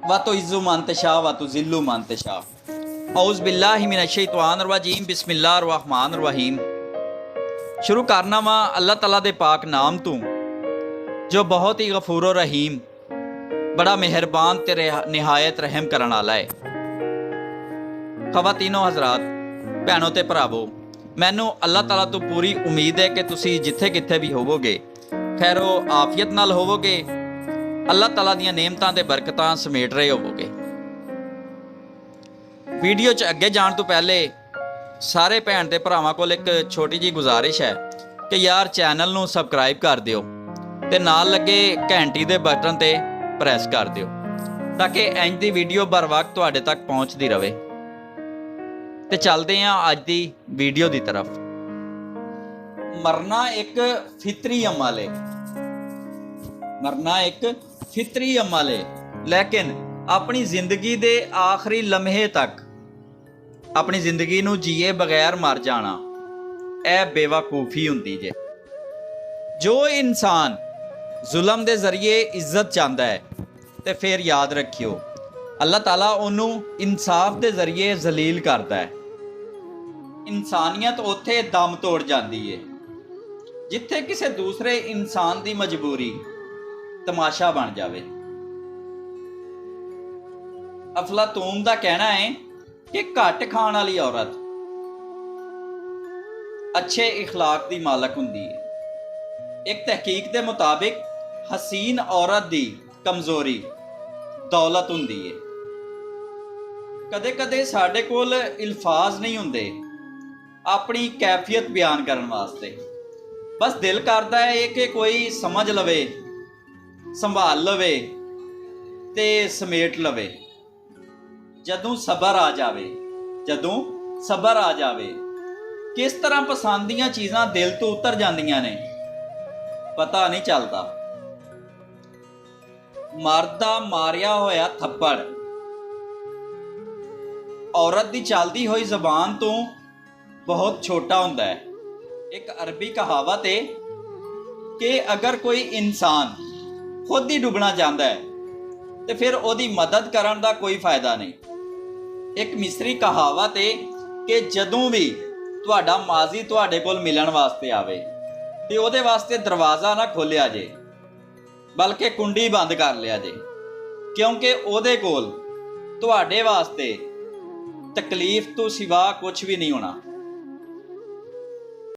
व तो इज़्ज़ु मन तशा व तो ज़िल्लु मन तशा। औज़ बिल्लाहि मिनश शैतानिर रजीम बिस्मिल्लाहिर रहमानिर रहीम। शुरू करना वा अल्लाह तआला दे पाक नाम तो जो बहुत ही गफूर रहीम बड़ा मेहरबान ते निहायत रहम करने वाला है। खवातीनो हज़रात, भैनों ते भरावो, मैनू अल्लाह तआला तो पूरी उम्मीद है कि तुसी जिथे किथे भी होवोगे खैरो आफियत नाल होवोगे, अल्लाह तआला दीयां नेमतां ते बरकतां समेट रहे होवोगे। वीडियो च अगे जाण तो पहले सारे भैन ते भरावां कोल एक छोटी जी गुजारिश है कि यार चैनल नू सबसक्राइब कर दिओ ते नाल लगे घंटी दे बटन ते प्रैस कर दिओ ताकि इंज दी वीडियो बर वक्त तुहाडे तक पहुँचती रहे। ते चलते हैं अज दी वीडियो की तरफ। मरना एक फितरी अमल है, मरना एक फितरी अमल है, लेकिन अपनी जिंदगी दे आखिरी लम्हे तक अपनी जिंदगी नू जीए बगैर मर जाना यह बेवकूफ़ी हुंदी जे। जो इंसान जुल्म दे जरिए इज्जत चाहता है तो फिर याद रखियो अल्लाह ताला उन्होंने इंसाफ के जरिए जलील करता है। इंसानियत उत्थे दम तोड़ जाती है जिथे किसी दूसरे इंसान की मजबूरी तमाशा बन जाए। अफलातून का कहना है कि घट खाण वाली औरत अच्छे इखलाक की मालक हुंदी है। एक तहकीक के मुताबिक हसीन औरत की कमजोरी दौलत हुंदी है। कदे कदे साडे कोल इल्फाज नहीं हुंदे अपनी कैफियत बयान करने वास्ते, बस दिल करता है कि कोई समझ लवे, संभाल लवे ते समेट लवे। जदों सबर आ जावे, जदों सबर आ जावे, किस तरह पसंद दीयां चीज़ां दिल तो उतर जांदियां ने पता नहीं चलता। मर्द दा मारिया होया थप्पड़ औरत की चलती हुई जबान तो बहुत छोटा हुंदा है। एक अरबी कहावत है कि अगर कोई इंसान खुद ही डुबना चाहता है तो फिर उसकी मदद करने का कोई फायदा नहीं। एक मिस्री कहावत है कि जदों भी तुहाडा माजी तुहाडे कोल मिलन वास्ते आवे ते ओहदे वास्ते दरवाज़ा ना खोलिया जे बल्कि कुंडी बंद कर लिया जे, क्योंकि ओहदे कोल तुहाडे वास्ते तकलीफ तो सिवा कुछ भी नहीं होना।